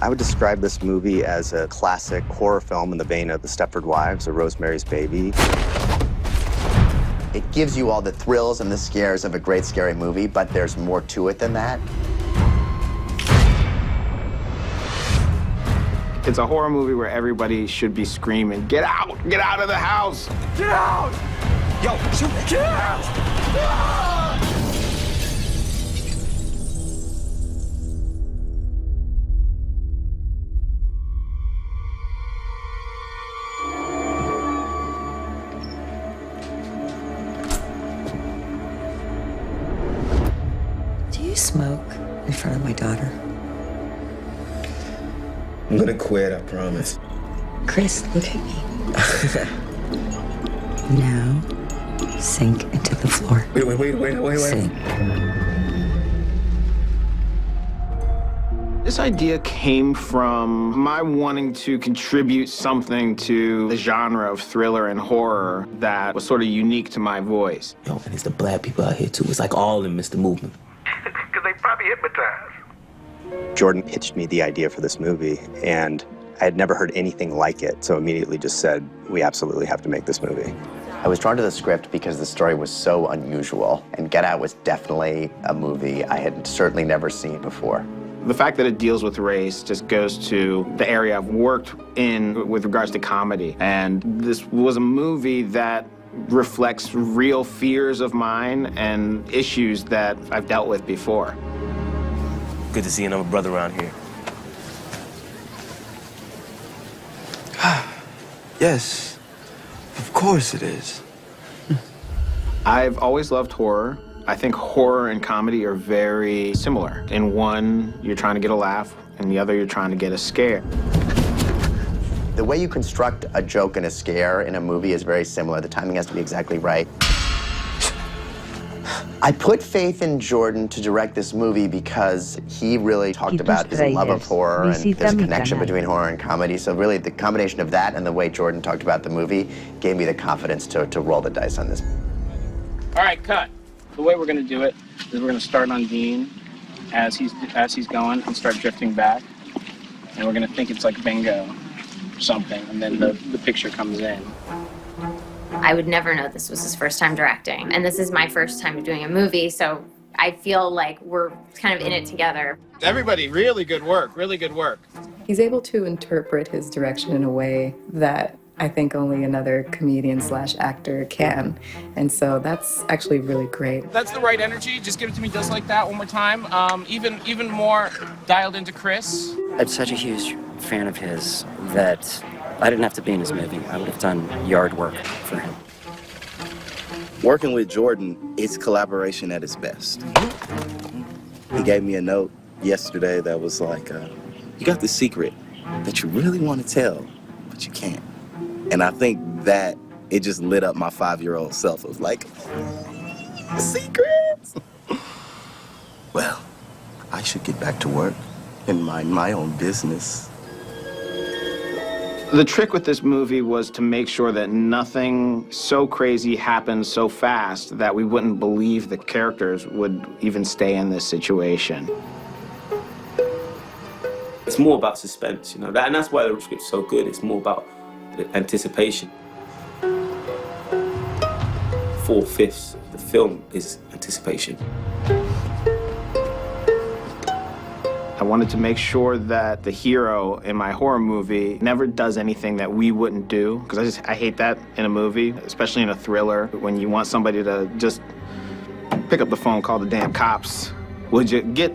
I would describe this movie as a classic horror film in the vein of The Stepford Wives or Rosemary's Baby. It gives you all the thrills and the scares of a great scary movie, but there's more to it than that. It's a horror movie where everybody should be screaming, "Get out! Get out of the house! Get out! Yo, shoot! Get out!" Ah! Do you smoke in front of my daughter? I'm gonna quit, I promise. Chris, look at me. Now, sink into the floor. Wait. Sink. This idea came from my wanting to contribute something to the genre of thriller and horror that was sort of unique to my voice. Yo, and it's the black people out here too. It's like all of them miss the movement. Because they probably hypnotized. Jordan pitched me the idea for this movie, and I had never heard anything like it, so immediately just said, we absolutely have to make this movie. I was drawn to the script because the story was so unusual, and Get Out was definitely a movie I had certainly never seen before. The fact that it deals with race just goes to the area I've worked in with regards to comedy. And this was a movie that reflects real fears of mine and issues that I've dealt with before. Good to see another brother around here. Yes, of course it is. I've always loved horror. I think horror and comedy are very similar. In one, you're trying to get a laugh, and the other, you're trying to get a scare. The way you construct a joke and a scare in a movie is very similar. The timing has to be exactly right. I put faith in Jordan to direct this movie because he really talked about his love of horror, and there's a connection between horror and comedy. So really, the combination of that and the way Jordan talked about the movie gave me the confidence to roll the dice on this. All right, cut. The way we're going to do it is we're going to start on Dean as he's going and start drifting back. And we're going to think it's like bingo or something, and then the picture comes in. I would never know this was his first time directing, and this is my first time doing a movie, so I feel like we're kind of in it together. Everybody, really good work, really good work. He's able to interpret his direction in a way that I think only another comedian/actor can, and so that's actually really great. That's the right energy. Just give it to me just like that one more time. Even more dialed into Chris. I'm such a huge fan of his that I didn't have to be in his movie. I would have done yard work for him. Working with Jordan is collaboration at its best. He gave me a note yesterday that was like, you got the secret that you really want to tell, but you can't. And I think that it just lit up my 5-year-old self. It was like, secrets! Well, I should get back to work and mind my own business. The trick with this movie was to make sure that nothing so crazy happened so fast that we wouldn't believe the characters would even stay in this situation. It's more about suspense, you know, and that's why the script's so good. It's more about the anticipation. 4/5 of the film is anticipation. I wanted to make sure that the hero in my horror movie never does anything that we wouldn't do, because I hate that in a movie, especially in a thriller, when you want somebody to just pick up the phone, call the damn cops. Would you get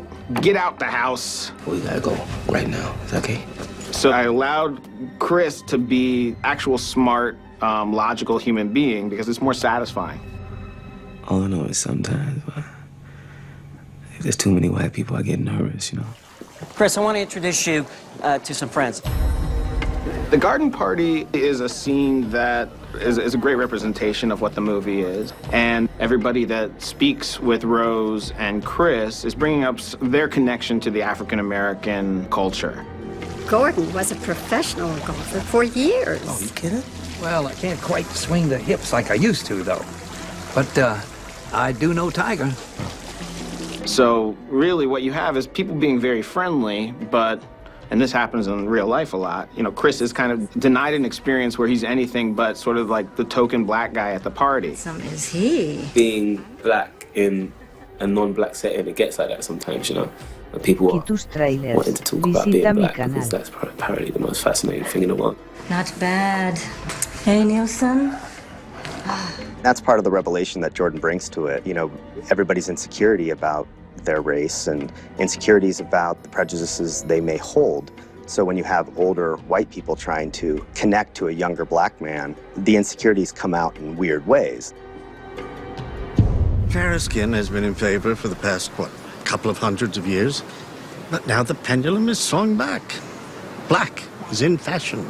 out the house? We gotta go right now. Is that okay? So I allowed Chris to be actual smart, logical human being because it's more satisfying. All I know is sometimes, if there's too many white people, I get nervous, you know. Chris, I want to introduce you to some friends. The garden party is a scene that is a great representation of what the movie is. And everybody that speaks with Rose and Chris is bringing up their connection to the African-American culture. Gordon was a professional golfer for years. Oh, you kidding? Well, I can't quite swing the hips like I used to, though. But I do know Tiger. So really what you have is people being very friendly, but And this happens in real life a lot. You know, Chris is kind of denied an experience where he's anything but sort of like the token black guy at the party. Some is he. Being black in a non-black setting, it gets like that sometimes, you know. When people are wanting to talk about being black, because that's apparently the most fascinating thing in the world. Not bad. Hey, Nielsen? That's part of the revelation that Jordan brings to it. You know, everybody's insecurity about their race and insecurities about the prejudices they may hold. So when you have older white people trying to connect to a younger black man, the insecurities come out in weird ways. Fairer skin has been in favor for the past, what, couple of hundreds of years? But now the pendulum is swung back. Black is in fashion.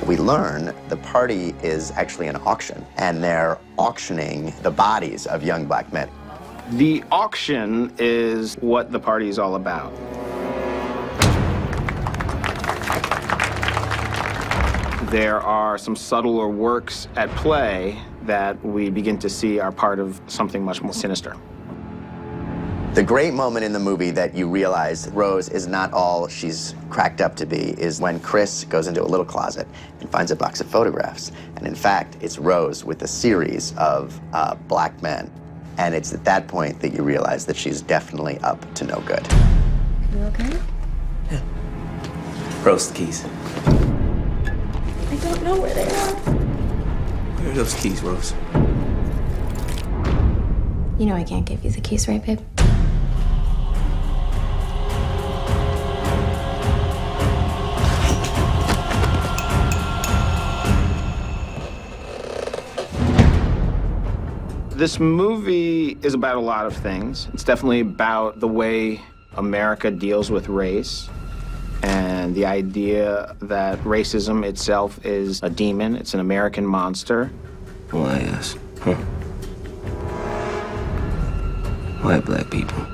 We learn the party is actually an auction, and they're auctioning the bodies of young black men. The auction is what the party is all about. There are some subtler works at play that we begin to see are part of something much more sinister. The great moment in the movie that you realize Rose is not all she's cracked up to be is when Chris goes into a little closet and finds a box of photographs. And in fact, it's Rose with a series of black men. And it's at that point that you realize that she's definitely up to no good. You okay? Yeah. Rose, the keys. I don't know where they are. Where are those keys, Rose? You know I can't give you the keys, right, babe? This movie is about a lot of things. It's definitely about the way America deals with race and the idea that racism itself is a demon. It's an American monster. Why us? Huh? Why black people?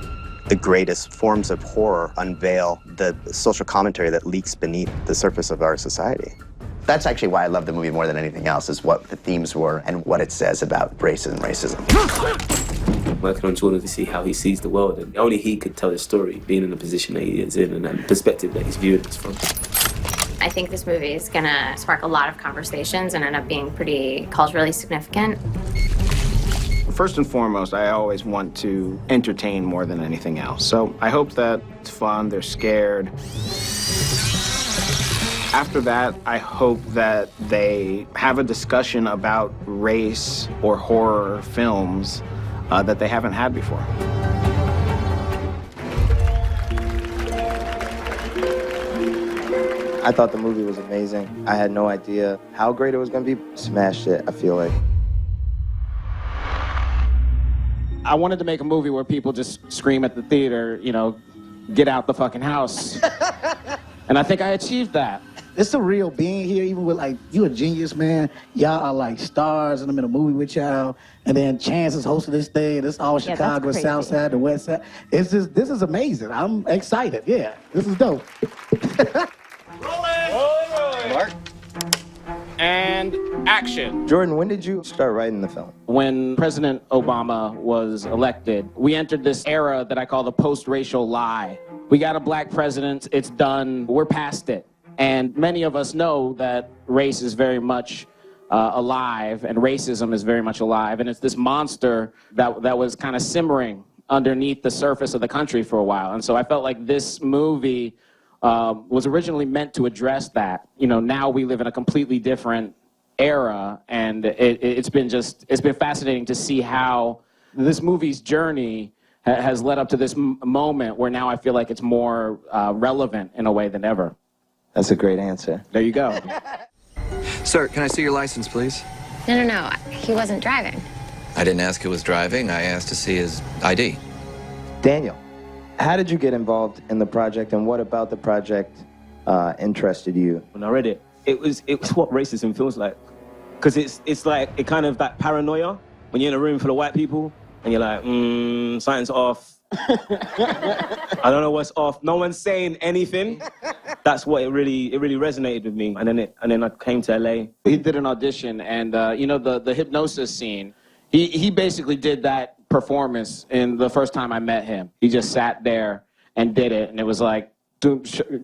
The greatest forms of horror unveil the social commentary that leaks beneath the surface of our society. That's actually why I love the movie more than anything else, is what the themes were and what it says about race and racism. Working on Jordan to see how he sees the world, and only he could tell his story, being in the position that he is in and the perspective that he's viewing this from. I think this movie is gonna spark a lot of conversations and end up being pretty culturally significant. First and foremost, I always want to entertain more than anything else. So I hope that it's fun, they're scared. After that, I hope that they have a discussion about race or horror films that they haven't had before. I thought the movie was amazing. I had no idea how great it was gonna be. Smashed it, I feel like. I wanted to make a movie where people just scream at the theater, you know, get out the fucking house. And I think I achieved that. It's surreal being here, even with like, you a genius, man. Y'all are like stars and I'm in a movie with y'all. And then Chance is hosting this thing. This all Chicago, South Side, the West Side. It's just, this is amazing. I'm excited, yeah. This is dope. Mark. And action. Jordan, when did you start writing the film? When President Obama was elected, we entered this era that I call the post-racial lie. We got a black president, it's done, we're past it. And many of us know that race is very much alive and racism is very much alive. And it's this monster that was kind of simmering underneath the surface of the country for a while. And so I felt like this movie was originally meant to address that. You know, now we live in a completely different era, and it's been fascinating to see how this movie's journey has led up to this moment where now I feel like it's more relevant in a way than ever. That's a great answer. There you go. Sir, can I see your license, please? No. He wasn't driving. I didn't ask who was driving. I asked to see his ID. Daniel, how did you get involved in the project, and what about the project interested you? When I read it, it was what racism feels like. Because it's like, it kind of that paranoia when you're in a room full of white people and you're like, something's off. I don't know what's off. No one's saying anything. That's what it really resonated with me. And then I came to LA. He did an audition, and you know, the hypnosis scene, he basically did that performance in the first time I met him. He just sat there and did it, and it was like,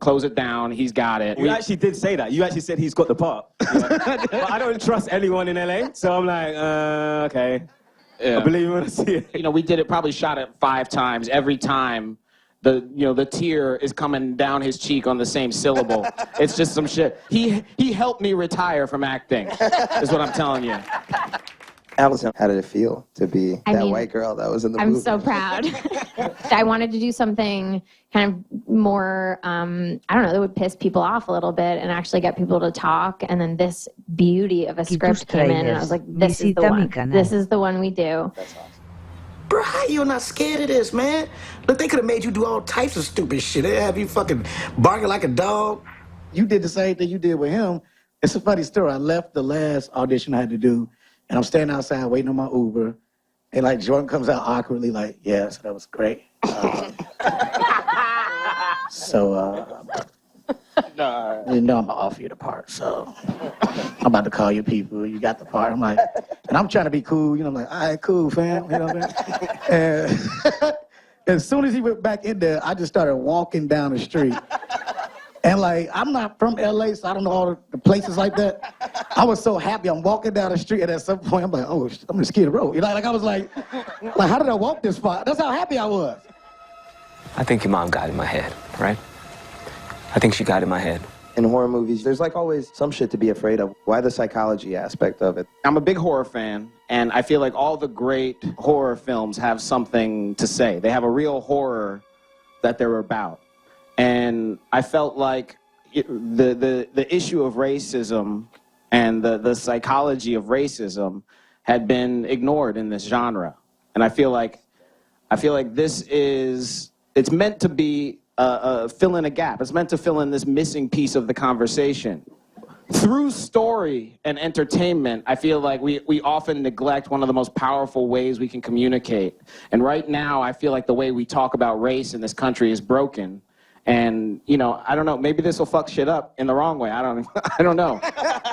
close it down. He's got it. You actually did say that. You actually said he's got the part. But I don't trust anyone in LA, so I'm like, okay. Yeah. I believe you want to see it. You know, we did it, probably shot it 5 times. Every time, the tear is coming down his cheek on the same syllable. It's just some shit. He helped me retire from acting, is what I'm telling you. Allison, how did it feel to be that white girl that was in the movie? I'm so proud. I wanted to do something kind of more, I don't know, that would piss people off a little bit and actually get people to talk. And then this beauty of a script came in, and I was like, this is the one. This is the one we do. That's awesome. Bro, how you not scared of this, man? Look, they could have made you do all types of stupid shit. They have you fucking barking like a dog. You did the same thing you did with him. It's a funny story. I left the last audition I had to do, and I'm standing outside waiting on my Uber, and like Jordan comes out awkwardly like, yeah, so that was great. You know I'm gonna offer you the part, so I'm about to call your people. You got the part. I'm like, and I'm trying to be cool. I'm like, all right, cool, fam. You know what I mean? And as soon as he went back in there, I just started walking down the street. And like, I'm not from LA, so I don't know all the places like that. I was so happy. I'm walking down the street, and at some point, I'm like, oh, I'm gonna Skid Row. Like I was like, how did I walk this far? That's how happy I was. I think your mom got in my head, right? I think she got in my head. In horror movies, there's like always some shit to be afraid of. Why the psychology aspect of it? I'm a big horror fan, and I feel like all the great horror films have something to say. They have a real horror that they're about. And I felt like the issue of racism and the psychology of racism had been ignored in this genre. And I feel like this is, it's meant to be fill in a gap. It's meant to fill in this missing piece of the conversation. Through story and entertainment, I feel like we often neglect one of the most powerful ways we can communicate. And right now, I feel like the way we talk about race in this country is broken. And, I don't know, maybe this will fuck shit up in the wrong way. I don't know.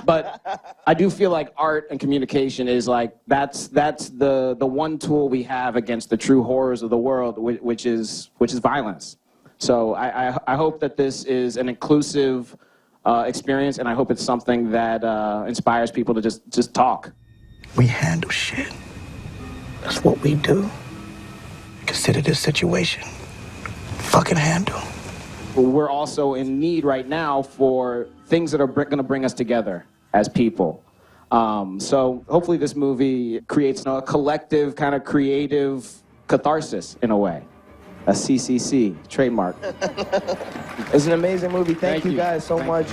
But I do feel like art and communication is like, that's the one tool we have against the true horrors of the world, which is violence. So I hope that this is an inclusive experience, and I hope it's something that inspires people to just talk. We handle shit. That's what we do. Consider this situation. Fucking handle. We're also in need right now for things that are going to bring us together as people. So hopefully this movie creates a collective kind of creative catharsis in a way. A CCC trademark. It's an amazing movie. Thank you guys so much.